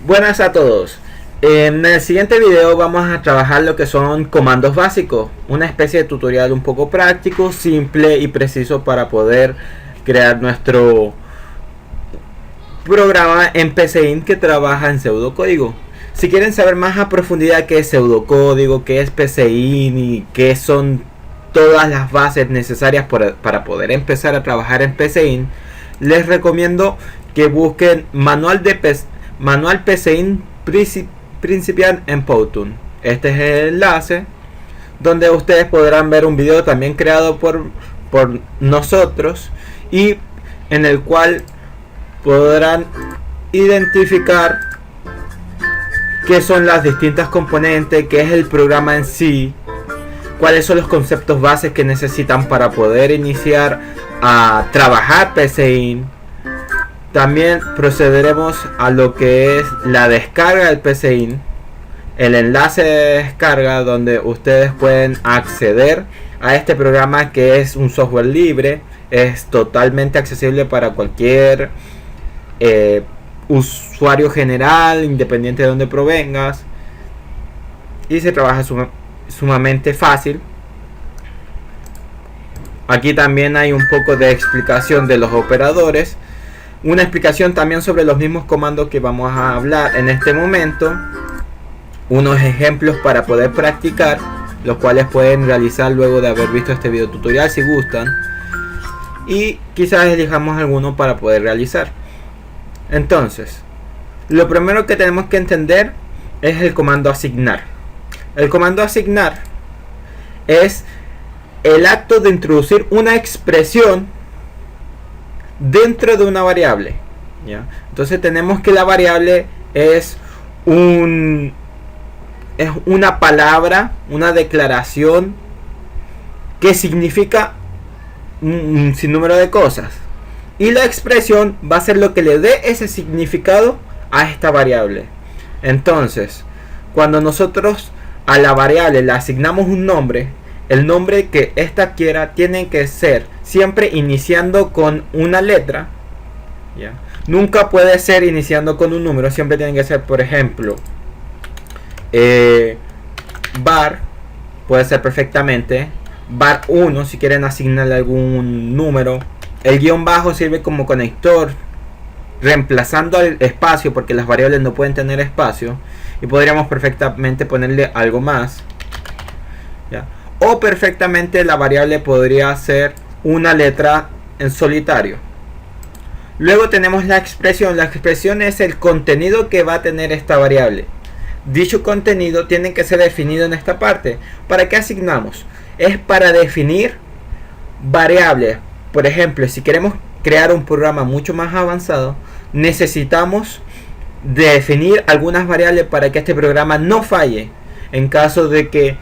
Buenas a todos. En el siguiente video vamos a trabajar lo que son comandos básicos, una especie de tutorial un poco práctico, simple y preciso para poder crear nuestro programa en PCInt que trabaja en pseudocódigo. Si quieren saber más a profundidad qué es pseudocódigo, qué es PCInt y qué son todas las bases necesarias para poder empezar a trabajar en PCInt, les recomiendo que busquen manual PCInt Principiant en Powtoon. Este es el enlace donde ustedes podrán ver un video también creado por nosotros y en el cual podrán identificar qué son las distintas componentes, qué es el programa en sí, cuáles son los conceptos bases que necesitan para poder iniciar a trabajar PCInt. También procederemos a lo que es la descarga del PCInt, el enlace de descarga donde ustedes pueden acceder a este programa, que es un software libre, es totalmente accesible para cualquier usuario general, independiente de donde provengas, y se trabaja sumamente fácil. Aquí también hay un poco de explicación de los operadores, una explicación también sobre los mismos comandos que vamos a hablar en este momento, unos ejemplos para poder practicar, los cuales pueden realizar luego de haber visto este video tutorial si gustan, y quizás elijamos alguno para poder realizar. Entonces, lo primero que tenemos que entender es el comando asignar. El comando asignar es el acto de introducir una expresión dentro de una variable, ¿ya? Entonces tenemos que la variable es una palabra, una declaración que significa un sinnúmero de cosas, y la expresión va a ser lo que le dé ese significado a esta variable. Entonces, cuando nosotros a la variable le asignamos un nombre, el nombre que ésta quiera tiene que ser siempre iniciando con una letra, ¿ya? Nunca puede ser iniciando con un número, siempre tiene que ser, por ejemplo, var, puede ser perfectamente var 1 si quieren asignarle algún número. El guión bajo sirve como conector, reemplazando el espacio, porque las variables no pueden tener espacio, y podríamos perfectamente ponerle algo más, ¿ya? O perfectamente la variable podría ser una letra en solitario. Luego tenemos la expresión. La expresión es el contenido que va a tener esta variable. Dicho contenido tiene que ser definido en esta parte. ¿Para qué asignamos? Es para definir variables. Por ejemplo, si queremos crear un programa mucho más avanzado, necesitamos definir algunas variables para que este programa no falle en caso de que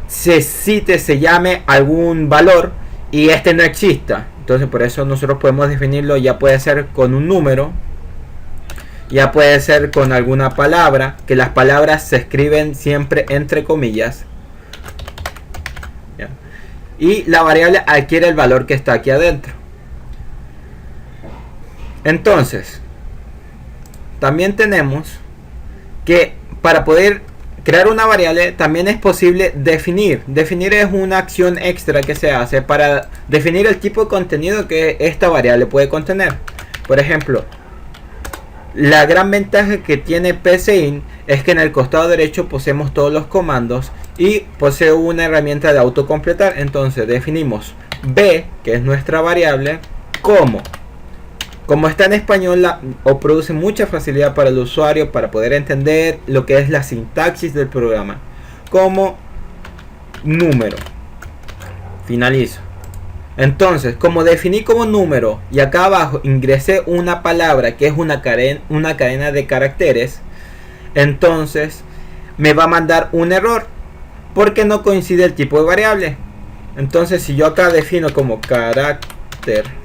se llame algún valor y este no exista. Entonces por eso nosotros podemos definirlo, ya puede ser con un número, ya puede ser con alguna palabra, que las palabras se escriben siempre entre comillas, ¿ya? Y la variable adquiere el valor que está aquí adentro. Entonces también tenemos que para poder crear una variable también es posible definir. Definir es una acción extra que se hace para definir el tipo de contenido que esta variable puede contener. Por ejemplo, la gran ventaja que tiene PCInt es que en el costado derecho poseemos todos los comandos y posee una herramienta de autocompletar. Entonces definimos b, que es nuestra variable, como está en español, o produce mucha facilidad para el usuario para poder entender lo que es la sintaxis del programa, como número. Finalizo. Entonces, como definí como número y acá abajo ingresé una palabra que es una cadena de caracteres, entonces me va a mandar un error porque no coincide el tipo de variable. Entonces, si yo acá defino como carácter,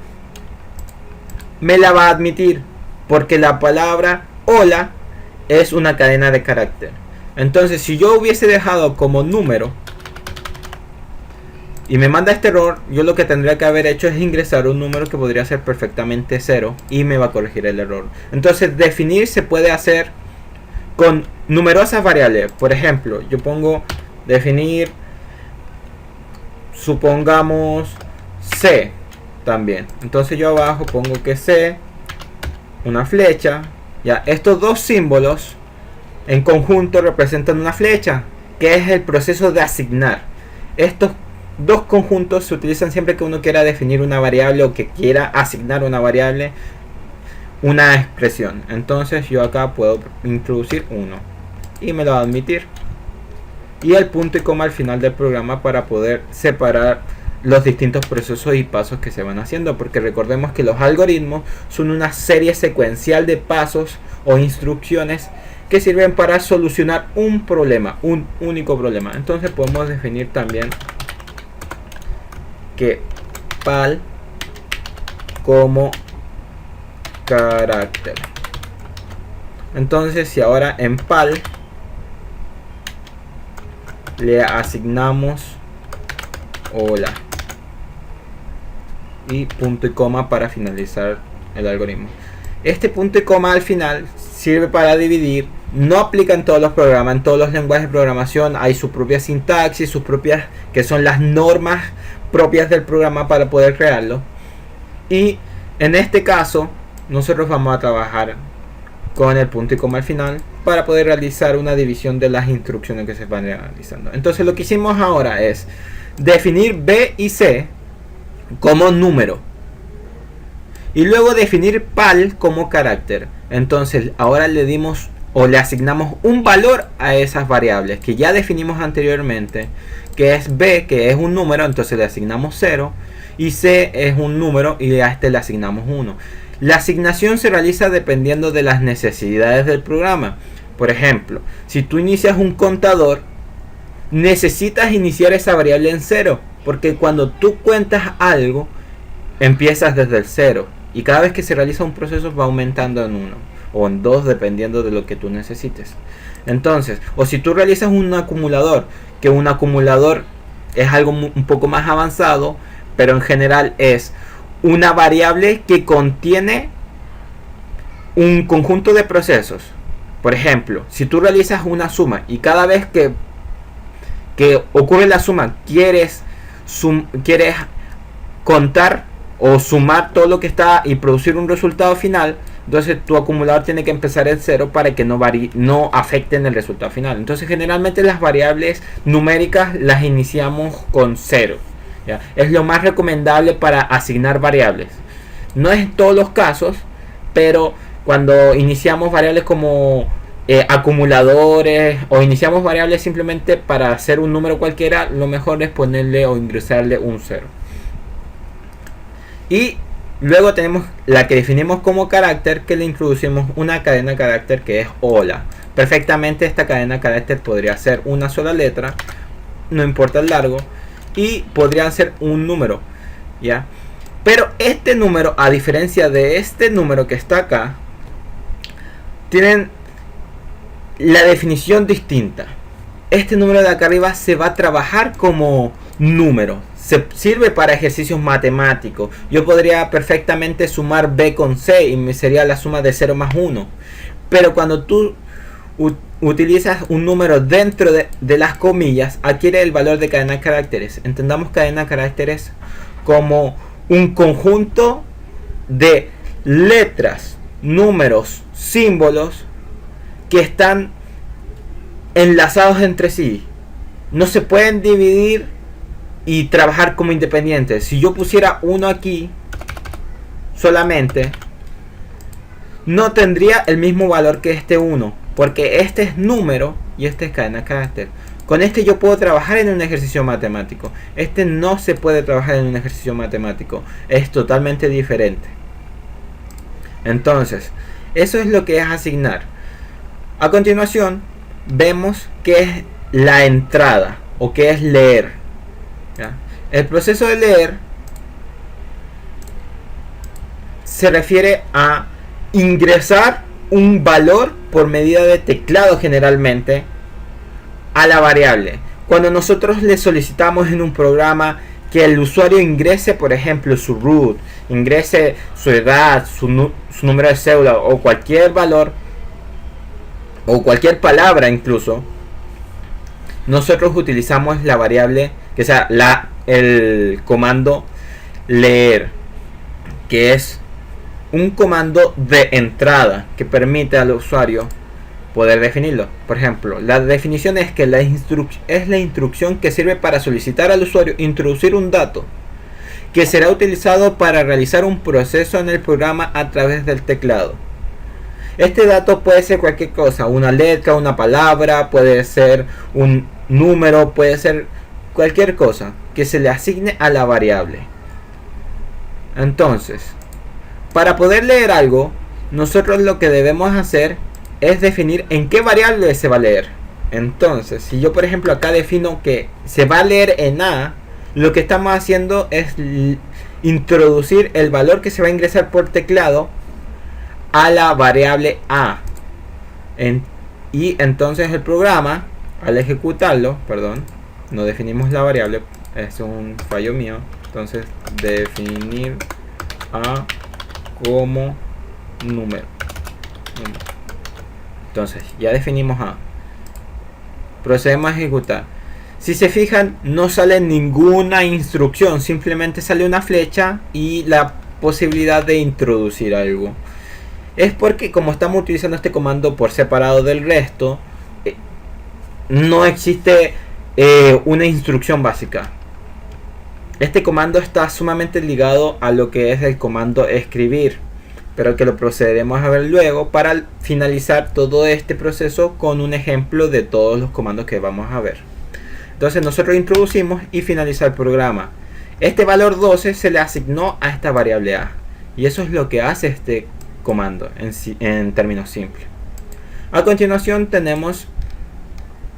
me la va a admitir porque la palabra hola es una cadena de carácter. Entonces si yo hubiese dejado como número, y me manda este error, yo lo que tendría que haber hecho es ingresar un número que podría ser perfectamente 0 y me va a corregir el error. Entonces definir se puede hacer con numerosas variables. Por ejemplo, yo pongo definir, supongamos C también. Entonces yo abajo pongo que C, una flecha. Ya, estos dos símbolos en conjunto representan una flecha, que es el proceso de asignar. Estos dos conjuntos se utilizan siempre que uno quiera definir una variable o que quiera asignar una variable, una expresión. Entonces yo acá puedo introducir 1 y me lo va a admitir, y el punto y coma al final del programa para poder separar los distintos procesos y pasos que se van haciendo, porque recordemos que los algoritmos son una serie secuencial de pasos o instrucciones que sirven para solucionar un problema, un único problema. Entonces podemos definir también que pal como carácter. Entonces si ahora en pal le asignamos hola y punto y coma para finalizar el algoritmo. Este punto y coma al final sirve para dividir. No aplica en todos los programas, en todos los lenguajes de programación hay su propia sintaxis, sus propias, que son las normas propias del programa para poder crearlo. Y en este caso nosotros vamos a trabajar con el punto y coma al final para poder realizar una división de las instrucciones que se van realizando. Entonces lo que hicimos ahora es definir B y C como número y luego definir pal como carácter. Entonces ahora le dimos o le asignamos un valor a esas variables que ya definimos anteriormente, que es B, que es un número, entonces le asignamos 0, y C es un número y a este le asignamos 1. La asignación se realiza dependiendo de las necesidades del programa. Por ejemplo, si tú inicias un contador, necesitas iniciar esa variable en 0, porque cuando tú cuentas algo, empiezas desde el 0 y cada vez que se realiza un proceso va aumentando en 1 o en 2 dependiendo de lo que tú necesites. Entonces, o si tú realizas un acumulador, que un acumulador es algo un poco más avanzado, pero en general es una variable que contiene un conjunto de procesos. Por ejemplo, si tú realizas una suma y cada vez que ocurre la suma quieres contar o sumar todo lo que está y producir un resultado final, entonces tu acumulador tiene que empezar en 0 para que no afecten el resultado final. Entonces generalmente las variables numéricas las iniciamos con 0. ¿Ya? Es lo más recomendable para asignar variables. No es en todos los casos, pero cuando iniciamos variables como acumuladores o iniciamos variables simplemente para hacer un número cualquiera, lo mejor es ponerle o ingresarle un 0. Y luego tenemos la que definimos como carácter, que le introducimos una cadena carácter que es hola. Perfectamente esta cadena carácter podría ser una sola letra, no importa el largo, y podría ser un número, ¿ya? Pero este número, a diferencia de este número que está acá, tienen la definición distinta. Este número de acá arriba se va a trabajar como número. Se sirve para ejercicios matemáticos. Yo podría perfectamente sumar B con C y me sería la suma de 0 más 1. Pero cuando tú utilizas un número dentro de las comillas, adquiere el valor de cadena de caracteres. Entendamos cadena de caracteres como un conjunto de letras, números, símbolos que están enlazados entre sí. No se pueden dividir y trabajar como independientes. Si yo pusiera uno aquí solamente, no tendría el mismo valor que este 1, porque este es número y este es cadena de carácter. Con este yo puedo trabajar en un ejercicio matemático. Este no se puede trabajar en un ejercicio matemático. Es totalmente diferente. Entonces, eso es lo que es asignar. A continuación, vemos qué es la entrada o qué es leer. ¿Ya? El proceso de leer se refiere a ingresar un valor por medida de teclado generalmente a la variable. Cuando nosotros le solicitamos en un programa que el usuario ingrese, por ejemplo, su root, ingrese su edad, su número de cédula o cualquier valor o cualquier palabra incluso, nosotros utilizamos la variable, que sea el comando leer, que es un comando de entrada que permite al usuario poder definirlo. Por ejemplo, la definición es que es la instrucción que sirve para solicitar al usuario introducir un dato que será utilizado para realizar un proceso en el programa a través del teclado. Este dato puede ser cualquier cosa, una letra, una palabra, puede ser un número, puede ser cualquier cosa que se le asigne a la variable. Entonces, para poder leer algo, nosotros lo que debemos hacer es definir en qué variable se va a leer. Entonces, si yo por ejemplo acá defino que se va a leer en A, lo que estamos haciendo es introducir el valor que se va a ingresar por teclado a la variable A. Y entonces el programa, al ejecutarlo, perdón, no definimos la variable, es un fallo mío. Entonces, definir A como número. Entonces, ya definimos A. Procedemos a ejecutar. Si se fijan, no sale ninguna instrucción, simplemente sale una flecha y la posibilidad de introducir algo. Es porque como estamos utilizando este comando por separado del resto, no existe una instrucción básica. Este comando está sumamente ligado a lo que es el comando escribir, pero que lo procederemos a ver luego para finalizar todo este proceso con un ejemplo de todos los comandos que vamos a ver. Entonces nosotros introducimos y finaliza el programa. Este valor 12 se le asignó a esta variable A, y eso es lo que hace este comando en términos simples. A continuación tenemos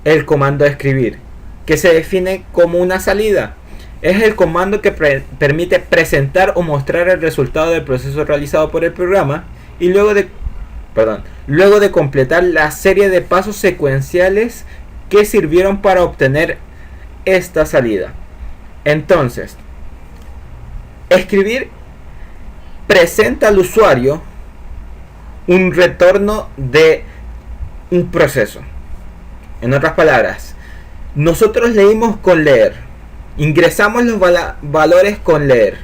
el comando escribir, que se define como una salida. Es el comando que permite presentar o mostrar el resultado del proceso realizado por el programa y luego de completar la serie de pasos secuenciales que sirvieron para obtener esta salida. Entonces, escribir presenta al usuario un retorno de un proceso. En otras palabras, nosotros leímos con leer, ingresamos los valores con leer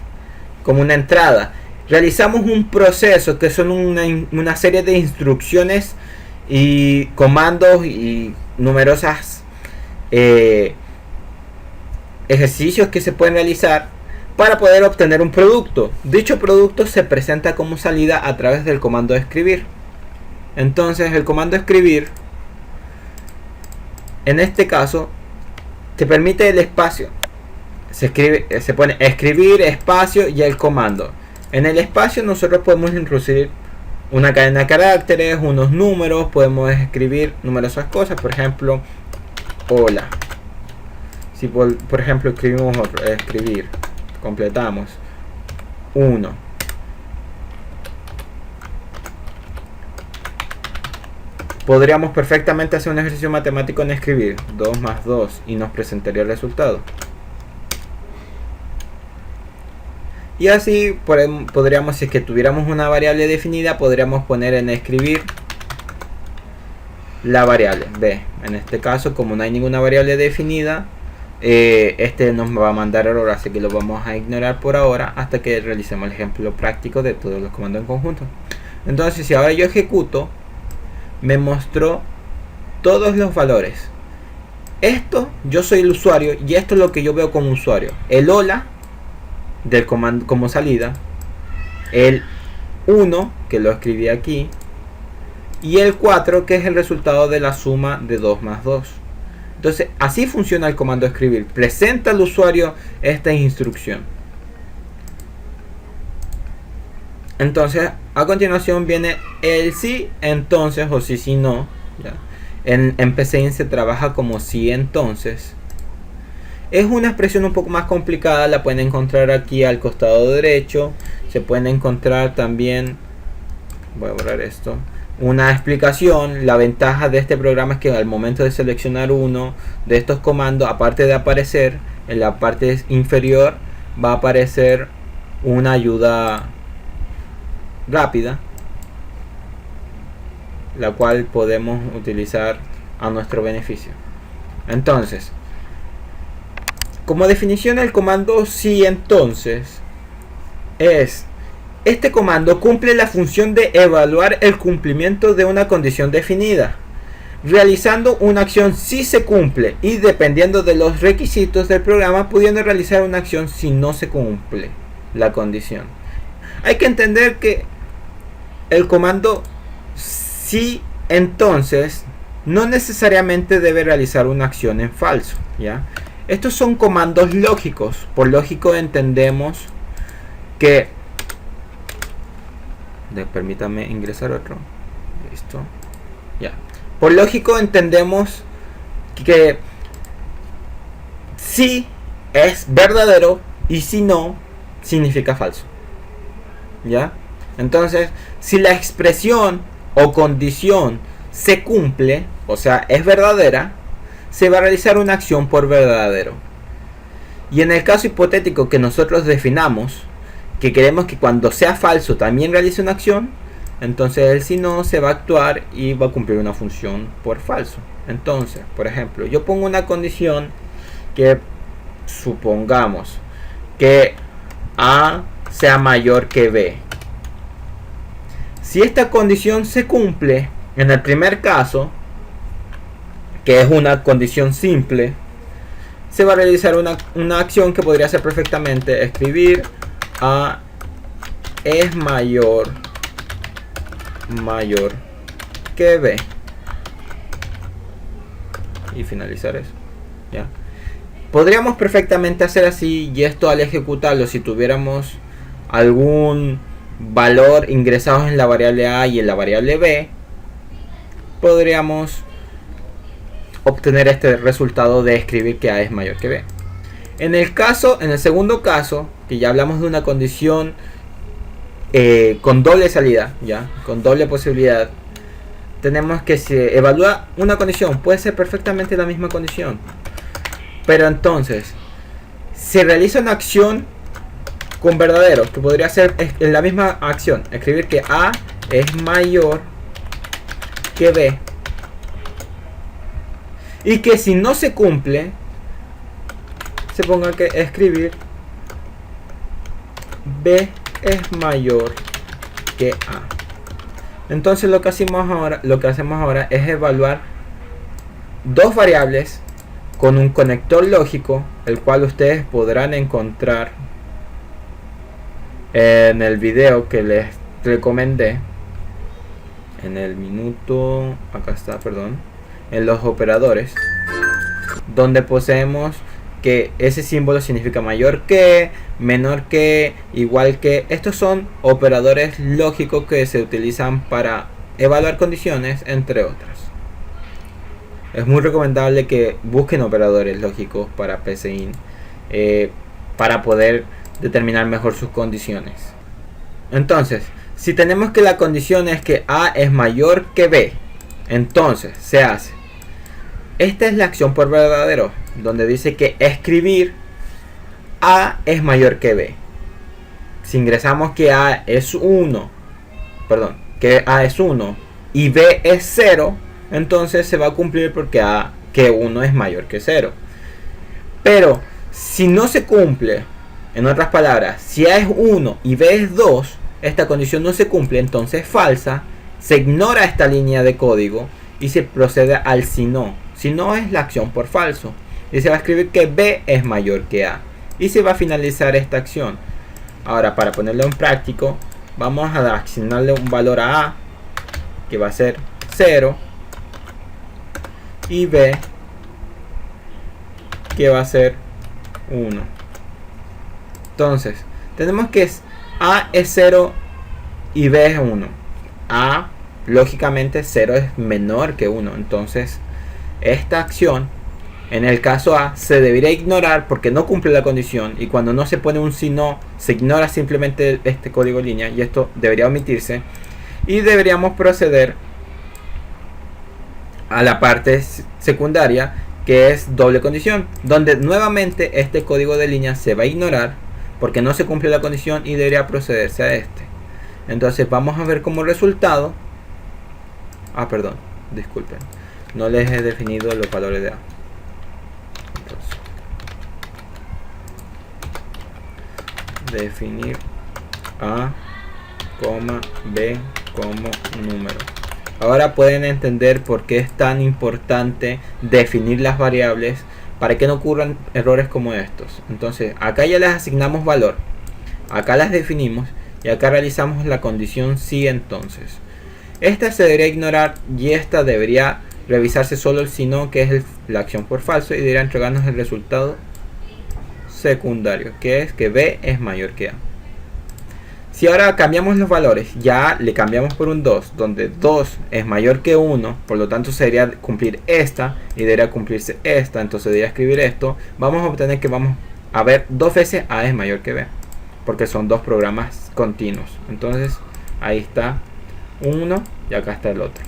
como una entrada, realizamos un proceso que son una serie de instrucciones y comandos y numerosas ejercicios que se pueden realizar para poder obtener un producto. Dicho producto se presenta como salida a través del comando escribir. Entonces el comando escribir, en este caso, te permite el espacio. Se pone escribir, espacio y el comando. En el espacio nosotros podemos introducir una cadena de caracteres, unos números, podemos escribir numerosas cosas, por ejemplo, hola. Si por ejemplo escribimos otro, escribir, completamos 1. Podríamos perfectamente hacer un ejercicio matemático en escribir 2 más 2 y nos presentaría el resultado. Y así podríamos, si es que tuviéramos una variable definida, podríamos poner en escribir la variable b. En este caso, como no hay ninguna variable definida, este nos va a mandar error, así que lo vamos a ignorar por ahora hasta que realicemos el ejemplo práctico de todos los comandos en conjunto. Entonces, si ahora yo ejecuto, me mostró todos los valores. Esto, yo soy el usuario y esto es lo que yo veo como usuario. El hola del comando como salida, el 1 que lo escribí aquí y el 4 que es el resultado de la suma de 2 más 2. Entonces así funciona el comando escribir, presenta al usuario esta instrucción. Entonces a continuación viene el sí, entonces o sí, si no. ¿Ya? En PCInt se trabaja como sí, entonces. Es una expresión un poco más complicada, la pueden encontrar aquí al costado derecho. Se pueden encontrar también, voy a borrar esto, una explicación. La ventaja de este programa es que al momento de seleccionar uno de estos comandos, aparte de aparecer, en la parte inferior va a aparecer una ayuda rápida, la cual podemos utilizar a nuestro beneficio. Entonces, como definición, el comando si entonces es: este comando cumple la función de evaluar el cumplimiento de una condición definida, realizando una acción si se cumple y dependiendo de los requisitos del programa, pudiendo realizar una acción si no se cumple la condición. Hay que entender que el comando si entonces no necesariamente debe realizar una acción en falso, ¿ya? Estos son comandos lógicos. Por lógico entendemos que... Permítame ingresar otro. Listo. Ya. Por lógico entendemos que si es verdadero y si no significa falso. ¿Ya? Entonces, si la expresión o condición se cumple, o sea, es verdadera, se va a realizar una acción por verdadero. Y en el caso hipotético que nosotros definamos, que queremos que cuando sea falso también realice una acción, entonces el si no se va a actuar y va a cumplir una función por falso. Entonces, por ejemplo, yo pongo una condición que supongamos que A sea mayor que B. Si esta condición se cumple en el primer caso, que es una condición simple, se va a realizar una acción que podría ser perfectamente escribir A es mayor que B y finalizar eso. ¿Ya? Podríamos perfectamente hacer así, y esto al ejecutarlo, si tuviéramos algún valor ingresados en la variable A y en la variable B, podríamos obtener este resultado de escribir que A es mayor que B. En el segundo caso, que ya hablamos de una condición con doble salida, ya, con doble posibilidad, tenemos que se evalúa una condición, puede ser perfectamente la misma condición, pero entonces se realiza una acción con verdadero, que podría ser en la misma acción, escribir que A es mayor que B, y que si no se cumple se ponga que escribir B es mayor que A. Entonces lo que hacemos ahora es evaluar dos variables con un conector lógico, el cual ustedes podrán encontrar en el video que les recomendé en el minuto, acá está, perdón, en los operadores, donde poseemos que ese símbolo significa mayor que, menor que, igual que. Estos son operadores lógicos que se utilizan para evaluar condiciones, entre otras. Es muy recomendable que busquen operadores lógicos para PCIN para poder determinar mejor sus condiciones. Entonces, si tenemos que la condición es que A es mayor que B, entonces se hace. Esta es la acción por verdadero, donde dice que escribir A es mayor que B. Si ingresamos que A es 1, que A es 1 y B es 0, entonces se va a cumplir porque que 1 es mayor que 0. Pero si no se cumple, en otras palabras, si A es 1 y B es 2, esta condición no se cumple, entonces es falsa, se ignora esta línea de código y se procede al si no. Si no, es la acción por falso y se va a escribir que B es mayor que A y se va a finalizar esta acción. Ahora, para ponerlo en práctico, vamos a asignarle un valor a A que va a ser 0 y B que va a ser 1. Entonces tenemos que A es 0 y B es 1. A, lógicamente 0 es menor que 1, entonces esta acción en el caso A se debería ignorar porque no cumple la condición, y cuando no se pone un si no, se ignora simplemente este código en línea y esto debería omitirse, y deberíamos proceder a la parte secundaria, que es doble condición, donde nuevamente este código de línea se va a ignorar porque no se cumple la condición y debería procederse a este. Entonces vamos a ver como resultado, perdón, disculpen, no les he definido los valores de A. Entonces, definir A, B como número. Ahora pueden entender por qué es tan importante definir las variables para que no ocurran errores como estos. Entonces acá ya les asignamos valor, acá las definimos y acá realizamos la condición si. Entonces esta se debería ignorar y esta debería revisarse solo el si no, que es la acción por falso, y debería entregarnos el resultado secundario, que es que B es mayor que A. Si ahora cambiamos los valores, ya le cambiamos por un 2, donde 2 es mayor que 1, por lo tanto se debería cumplir esta y debería cumplirse esta, entonces debería escribir esto, vamos a obtener que vamos a ver 2 veces A es mayor que B, porque son dos programas continuos. Entonces ahí está uno y acá está el otro.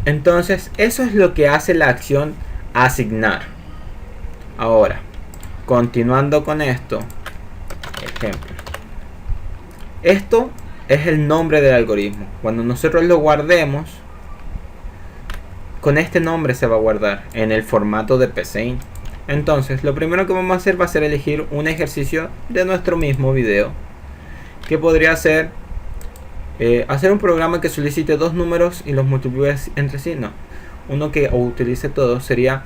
Entonces eso es lo que hace la acción asignar. Ahora, continuando con esto, ejemplo. Esto es el nombre del algoritmo. Cuando nosotros lo guardemos, con este nombre se va a guardar en el formato de PCInt. Entonces, lo primero que vamos a hacer va a ser elegir un ejercicio de nuestro mismo video, que podría ser hacer un programa que solicite dos números y los multiplique entre sí. No, uno que utilice todos sería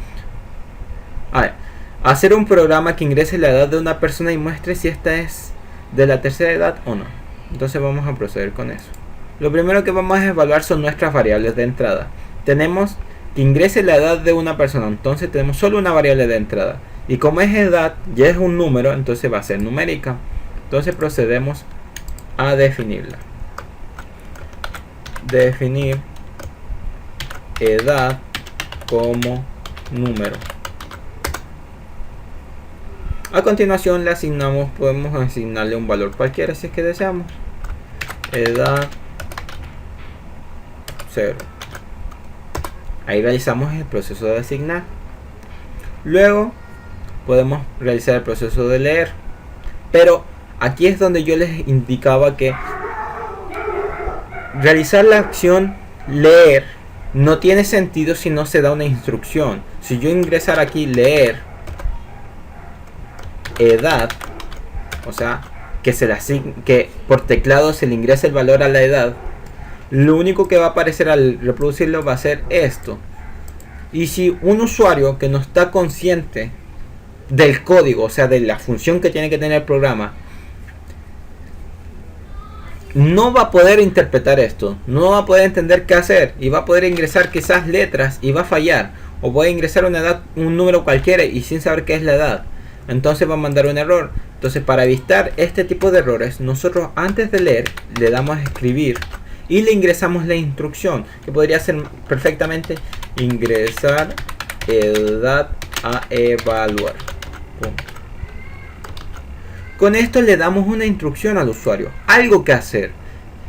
hacer un programa que ingrese la edad de una persona y muestre si esta es de la tercera edad o no. Entonces vamos a proceder con eso. Lo primero que vamos a evaluar son nuestras variables de entrada. Tenemos que ingrese la edad de una persona, entonces tenemos solo una variable de entrada. Y como es edad, ya es un número, entonces va a ser numérica. Entonces procedemos a definirla. Definir edad como número. A continuación le asignamos, podemos asignarle un valor cualquiera si es que deseamos. Edad 0. Ahí realizamos el proceso de asignar. Luego podemos realizar el proceso de leer. Pero aquí es donde yo les indicaba que realizar la acción leer no tiene sentido si no se da una instrucción. Si yo ingresara aquí leer edad, o sea que que por teclado se le ingrese el valor a la edad, lo único que va a aparecer al reproducirlo va a ser esto. Y si un usuario que no está consciente del código, o sea de la función que tiene que tener el programa, no va a poder interpretar esto, no va a poder entender qué hacer y va a poder ingresar quizás letras y va a fallar, o puede ingresar una edad, un número cualquiera y sin saber qué es la edad, entonces va a mandar un error. Entonces para evitar este tipo de errores, nosotros antes de leer le damos a escribir y le ingresamos la instrucción, que podría ser perfectamente ingresar edad a evaluar. Punto. Con esto le damos una instrucción al usuario, algo que hacer.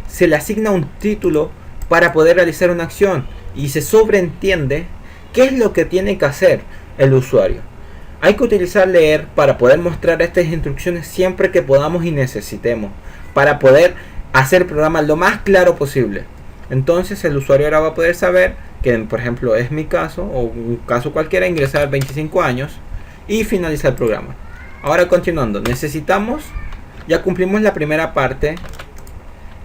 Se le asigna un título para poder realizar una acción y se sobreentiende qué es lo que tiene que hacer el usuario. Hay que utilizar leer para poder mostrar estas instrucciones siempre que podamos y necesitemos, para poder hacer el programa lo más claro posible. Entonces el usuario ahora va a poder saber que, por ejemplo, es mi caso o un caso cualquiera, ingresar 25 años y finalizar el programa. Ahora continuando, necesitamos, ya cumplimos la primera parte,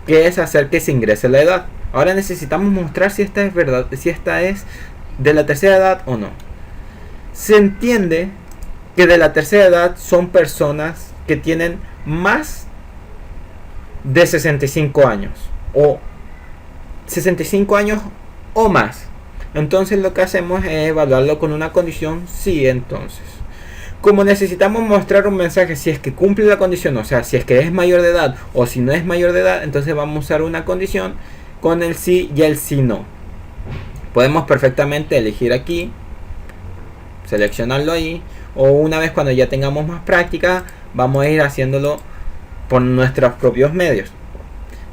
que es hacer que se ingrese la edad. Ahora necesitamos mostrar si esta es verdad, si esta es de la tercera edad o no. Se entiende que de la tercera edad son personas que tienen más de 65 años o 65 años o más. Entonces lo que hacemos es evaluarlo con una condición si. Entonces, como necesitamos mostrar un mensaje si es que cumple la condición, o sea, si es que es mayor de edad o si no es mayor de edad, entonces vamos a usar una condición con el sí y el si no. Podemos perfectamente elegir aquí, seleccionarlo ahí, o una vez cuando ya tengamos más práctica, vamos a ir haciéndolo por nuestros propios medios.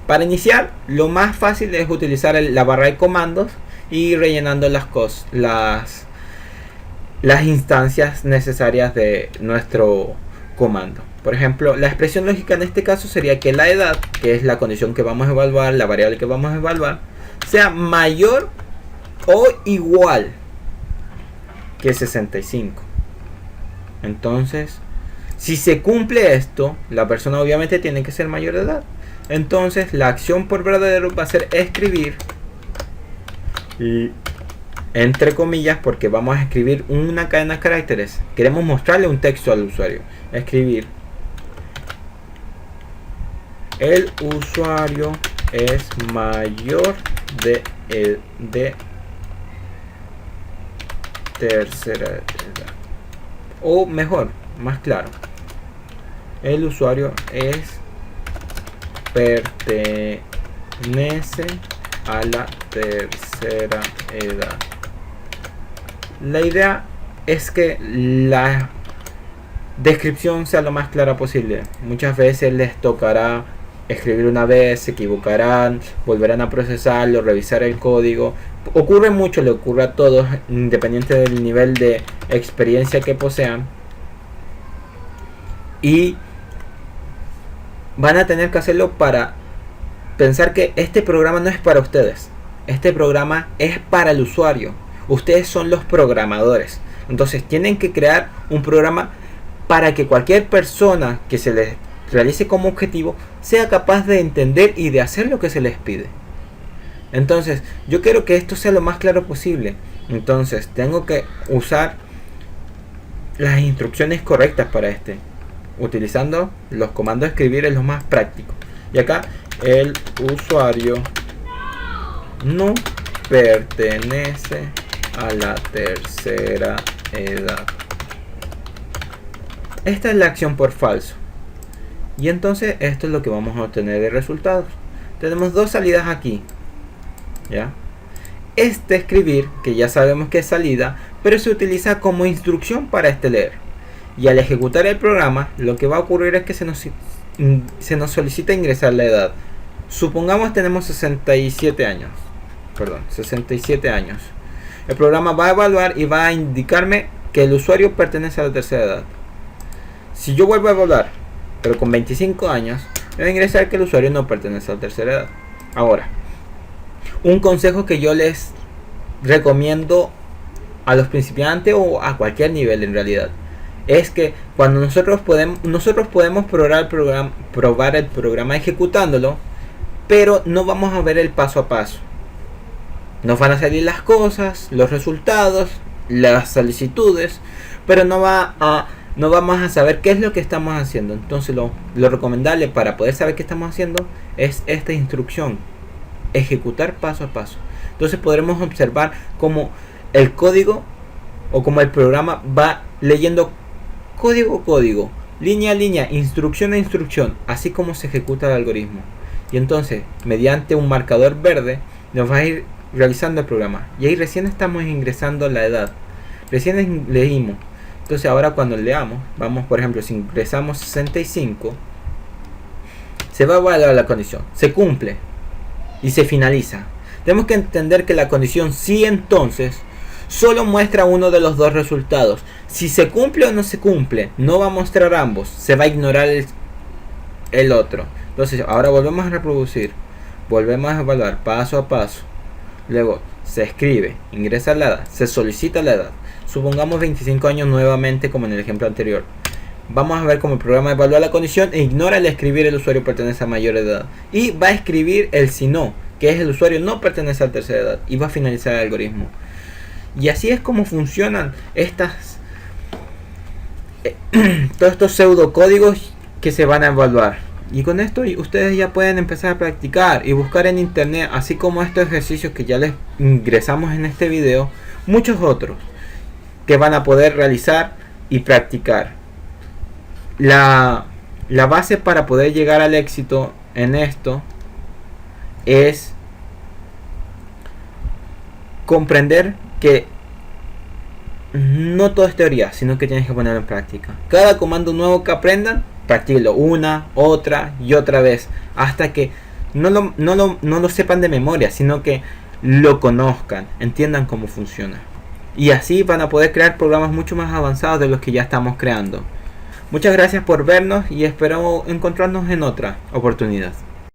Para iniciar, lo más fácil es utilizar la barra de comandos y rellenando las instancias necesarias de nuestro comando. Por ejemplo, la expresión lógica en este caso sería que la edad, que es la condición que vamos a evaluar, la variable que vamos a evaluar, sea mayor o igual que 65. Entonces, si se cumple esto, la persona obviamente tiene que ser mayor de edad. Entonces, la acción por verdadero va a ser escribir, y entre comillas, porque vamos a escribir una cadena de caracteres. Queremos mostrarle un texto al usuario. Escribir: el usuario es mayor de tercera edad. O mejor, más claro, el usuario pertenece a la tercera edad. La idea es que la descripción sea lo más clara posible. Muchas veces les tocará escribir una vez, se equivocarán, volverán a procesarlo, revisar el código. Ocurre mucho, le ocurre a todos, independiente del nivel de experiencia que posean. Y van a tener que hacerlo para pensar que este programa no es para ustedes. Este programa es para el usuario. Ustedes son los programadores. Entonces tienen que crear un programa para que cualquier persona que se les realice como objetivo sea capaz de entender y de hacer lo que se les pide. Entonces yo quiero que esto sea lo más claro posible. Entonces tengo que usar las instrucciones correctas para utilizando los comandos de escribir es lo más práctico. Y acá el usuario no pertenece a la tercera edad. Esta es la acción por falso. Y entonces esto es lo que vamos a obtener de resultados. Tenemos dos salidas aquí. ¿Ya? Este escribir, que ya sabemos que es salida, pero se utiliza como instrucción para leer. Y al ejecutar el programa, lo que va a ocurrir es que se nos solicita ingresar la edad. Supongamos tenemos 67 años. Perdón, 67 años. El programa va a evaluar y va a indicarme que el usuario pertenece a la tercera edad. Si yo vuelvo a evaluar, pero con 25 años, voy a ingresar que el usuario no pertenece a la tercera edad. Ahora, un consejo que yo les recomiendo a los principiantes o a cualquier nivel en realidad, es que cuando nosotros podemos probar el programa ejecutándolo, pero no vamos a ver el paso a paso. Nos van a salir las cosas, los resultados, las solicitudes, pero no vamos a saber qué es lo que estamos haciendo. Entonces lo recomendable para poder saber qué estamos haciendo es esta instrucción: ejecutar paso a paso. Entonces podremos observar cómo el código o como el programa va leyendo código a código, línea a línea, instrucción a instrucción, así como se ejecuta el algoritmo. Y entonces, mediante un marcador verde, nos va a ir realizando el programa. Y ahí recién estamos ingresando la edad. Recién leímos. Entonces ahora cuando leamos, vamos, por ejemplo, si ingresamos 65, se va a evaluar la condición, se cumple y se finaliza. Tenemos que entender que la condición sí, entonces solo muestra uno de los dos resultados. Si se cumple o no se cumple, no va a mostrar ambos, se va a ignorar el otro. Entonces ahora volvemos a reproducir, volvemos a evaluar paso a paso. Luego se escribe, ingresa la edad, se solicita la edad. Supongamos 25 años nuevamente, como en el ejemplo anterior. Vamos a ver cómo el programa evalúa la condición e ignora el escribir el usuario pertenece a mayor edad. Y va a escribir el si no, que es el usuario no pertenece a la tercera edad. Y va a finalizar el algoritmo. Y así es como funcionan todos estos pseudocódigos que se van a evaluar. Y con esto ustedes ya pueden empezar a practicar y buscar en internet, así como estos ejercicios que ya les ingresamos en este video, muchos otros que van a poder realizar y practicar. La base para poder llegar al éxito en esto es comprender que no todo es teoría, sino que tienes que ponerlo en práctica. Cada comando nuevo que aprendan, practíquenlo una, otra y otra vez, hasta que no lo sepan de memoria, sino que lo conozcan, entiendan cómo funciona. Y así van a poder crear programas mucho más avanzados de los que ya estamos creando. Muchas gracias por vernos y espero encontrarnos en otra oportunidad.